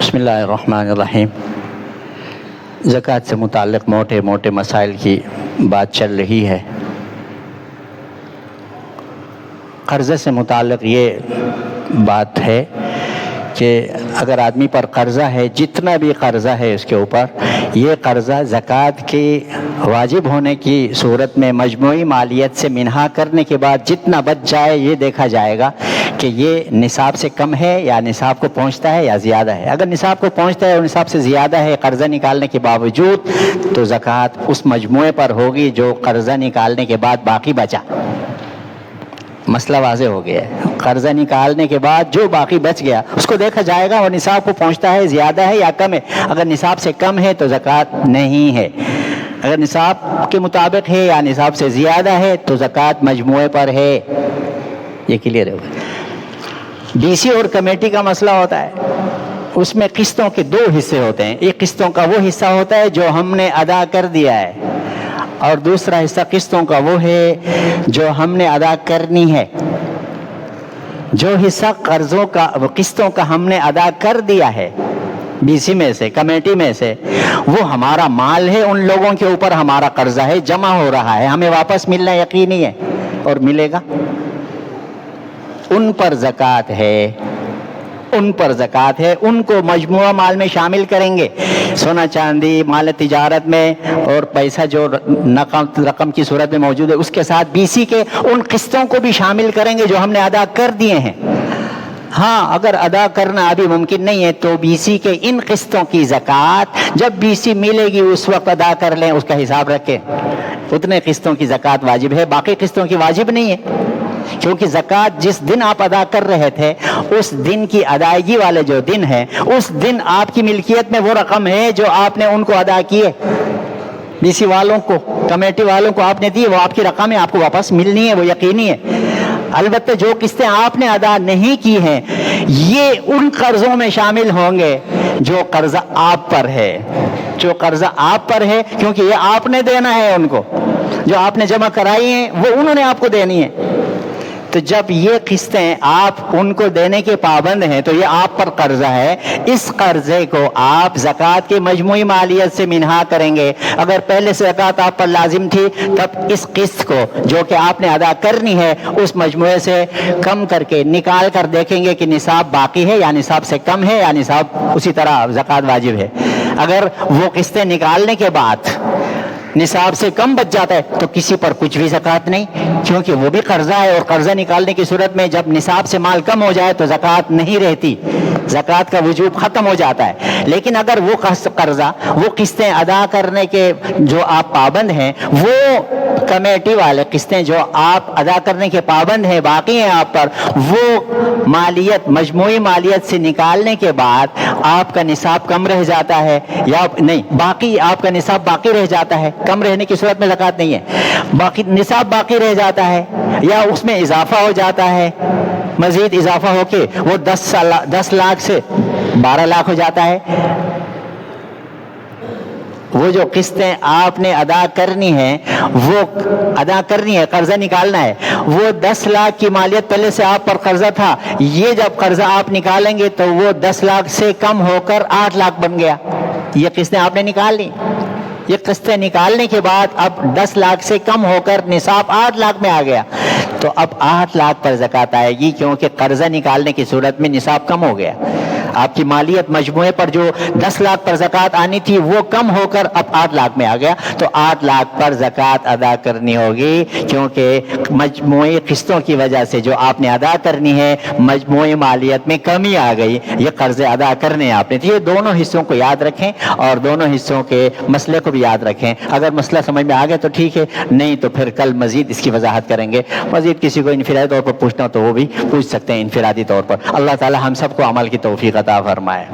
بسم اللہ الرحمن الرحیم۔ زکوٰۃ سے متعلق موٹے موٹے مسائل کی بات چل رہی ہے۔ قرضے سے متعلق یہ بات ہے کہ اگر آدمی پر قرضہ ہے، جتنا بھی قرضہ ہے اس کے اوپر، یہ قرضہ زکوٰۃ کی واجب ہونے کی صورت میں مجموعی مالیت سے منہا کرنے کے بعد جتنا بچ جائے یہ دیکھا جائے گا کہ یہ نصاب سے کم ہے یا نصاب کو پہنچتا ہے یا زیادہ ہے۔ اگر نصاب کو پہنچتا ہے اور نصاب سے زیادہ ہے قرضہ نکالنے کے باوجود، تو زکوٰۃ اس مجموعے پر ہوگی جو قرضہ نکالنے کے بعد باقی بچا۔ مسئلہ واضح ہو گیا ہے۔ قرضہ نکالنے کے بعد جو باقی بچ گیا اس کو دیکھا جائے گا اور نصاب کو پہنچتا ہے، زیادہ ہے یا کم ہے۔ اگر نصاب سے کم ہے تو زکوٰۃ نہیں ہے، اگر نصاب کے مطابق ہے یا نصاب سے زیادہ ہے تو زکوٰۃ مجموعے پر ہے۔ یہ کلیئر ہے۔ ڈی سی اور کمیٹی کا مسئلہ ہوتا ہے، اس میں قسطوں کے دو حصے ہوتے ہیں۔ ایک قسطوں کا وہ حصہ ہوتا ہے جو ہم نے ادا کر دیا ہے، اور دوسرا حصہ قسطوں کا وہ ہے جو ہم نے ادا کرنی ہے۔ جو حصہ قرضوں کا قسطوں کا ہم نے ادا کر دیا ہے بی سی میں سے، کمیٹی میں سے، وہ ہمارا مال ہے، ان لوگوں کے اوپر ہمارا قرضہ ہے، جمع ہو رہا ہے، ہمیں واپس ملنا یقینی ہے اور ملے گا، ان پر زکوٰۃ ہے، ان پر زکوٰۃ ہے۔ ان کو مجموعہ مال میں شامل کریں گے، سونا چاندی، مال تجارت میں، اور پیسہ جو رقم کی صورت میں موجود ہے اس کے ساتھ بی سی کے ان قسطوں کو بھی شامل کریں گے جو ہم نے ادا کر دیے ہیں۔ ہاں، اگر ادا کرنا ابھی ممکن نہیں ہے تو بی سی کے ان قسطوں کی زکوٰۃ جب بی سی ملے گی اس وقت ادا کر لیں، اس کا حساب رکھیں۔ اتنے قسطوں کی زکوٰۃ واجب ہے، باقی قسطوں کی واجب نہیں ہے، کیونکہ زکوٰۃ جس دن آپ ادا کر رہے تھے اس دن کی ادائیگی والے جو دن ہے، اس دن آپ کی ملکیت میں وہ رقم ہے جو آپ نے ان کو ادا کیے، بی سی والوں کو، کمیٹی والوں کو آپ نے دی، وہ آپ کی رقم ہے، آپ کو واپس ملنی ہے، وہ یقینی ہے۔ البتہ جو قسطیں آپ نے ادا نہیں کی ہیں یہ ان قرضوں میں شامل ہوں گے جو قرضہ آپ پر ہے، جو قرضہ آپ پر ہے، کیونکہ یہ آپ نے دینا ہے ان کو، جو آپ نے جمع کرائی ہیں وہ انہوں نے آپ کو دینی ہے۔ تو جب یہ قسطیں آپ ان کو دینے کے پابند ہیں تو یہ آپ پر قرضہ ہے، اس قرضے کو آپ زکوٰۃ کی مجموعی مالیت سے منہا کریں گے۔ اگر پہلے سے زکوٰۃ آپ پر لازم تھی تب اس قسط کو جو کہ آپ نے ادا کرنی ہے اس مجموعے سے کم کر کے نکال کر دیکھیں گے کہ نصاب باقی ہے یا نصاب سے کم ہے یا نصاب اسی طرح زکوٰۃ واجب ہے۔ اگر وہ قسطیں نکالنے کے بعد نصاب سے کم بچ جاتا ہے تو کسی پر کچھ بھی زکوٰۃ نہیں، کیونکہ وہ بھی قرضہ ہے، اور قرضہ نکالنے کی صورت میں جب نصاب سے مال کم ہو جائے تو زکوٰۃ نہیں رہتی، زکوٰۃ کا وجوب ختم ہو جاتا ہے۔ لیکن اگر وہ قرضہ، وہ قسطیں ادا کرنے کے جو آپ پابند ہیں، وہ کمیٹی والے قسطیں جو آپ ادا کرنے کے پابند ہیں باقی ہیں آپ پر، وہ مالیت مجموعی مالیت سے نکالنے کے بعد آپ کا نصاب کم رہ جاتا ہے یا نہیں، باقی آپ کا نصاب باقی رہ جاتا ہے، کم رہنے کی صورت میں زکوٰۃ نہیں ہے، باقی نصاب باقی رہ جاتا ہے یا اس میں اضافہ ہو جاتا ہے، مزید اضافہ ہو کے وہ 10 لاکھ سے 12 لاکھ ہو جاتا ہے، وہ جو قسطیں آپ نے ادا کرنی ہے، وہ ادا کرنی ہے، قرضہ نکالنا ہے، وہ 10 لاکھ کی مالیت پہلے سے آپ پر قرضہ تھا، یہ جب قرضہ آپ نکالیں گے تو وہ 10 لاکھ سے کم ہو کر 8 لاکھ بن گیا۔ یہ قسطیں آپ نے نکال لی، یہ قسطیں نکالنے کے بعد اب 10 لاکھ سے کم ہو کر نصاب 8 لاکھ میں آ گیا، تو اب 8 لاکھ پر زکوٰۃ آئے گی، کیونکہ قرضہ نکالنے کی صورت میں نصاب کم ہو گیا۔ آپ کی مالیت مجموعے پر جو 10 لاکھ پر زکوٰۃ آنی تھی وہ کم ہو کر اب 8 لاکھ میں آ گیا، تو 8 لاکھ پر زکوٰۃ ادا کرنی ہوگی، کیونکہ مجموعی قسطوں کی وجہ سے جو آپ نے ادا کرنی ہے مجموعی مالیت میں کمی آ گئی، یہ قرضے ادا کرنے آپ نے۔ یہ دونوں حصوں کو یاد رکھیں اور دونوں حصوں کے مسئلے کو بھی یاد رکھیں۔ اگر مسئلہ سمجھ میں آ گیا تو ٹھیک ہے، نہیں تو پھر کل مزید اس کی وضاحت کریں گے۔ مزید کسی کو انفرادی طور پر پوچھنا تو وہ بھی پوچھ سکتے ہیں انفرادی طور پر۔ اللہ تعالی ہم سب کو عمل کی توفیق عطا فرمائے۔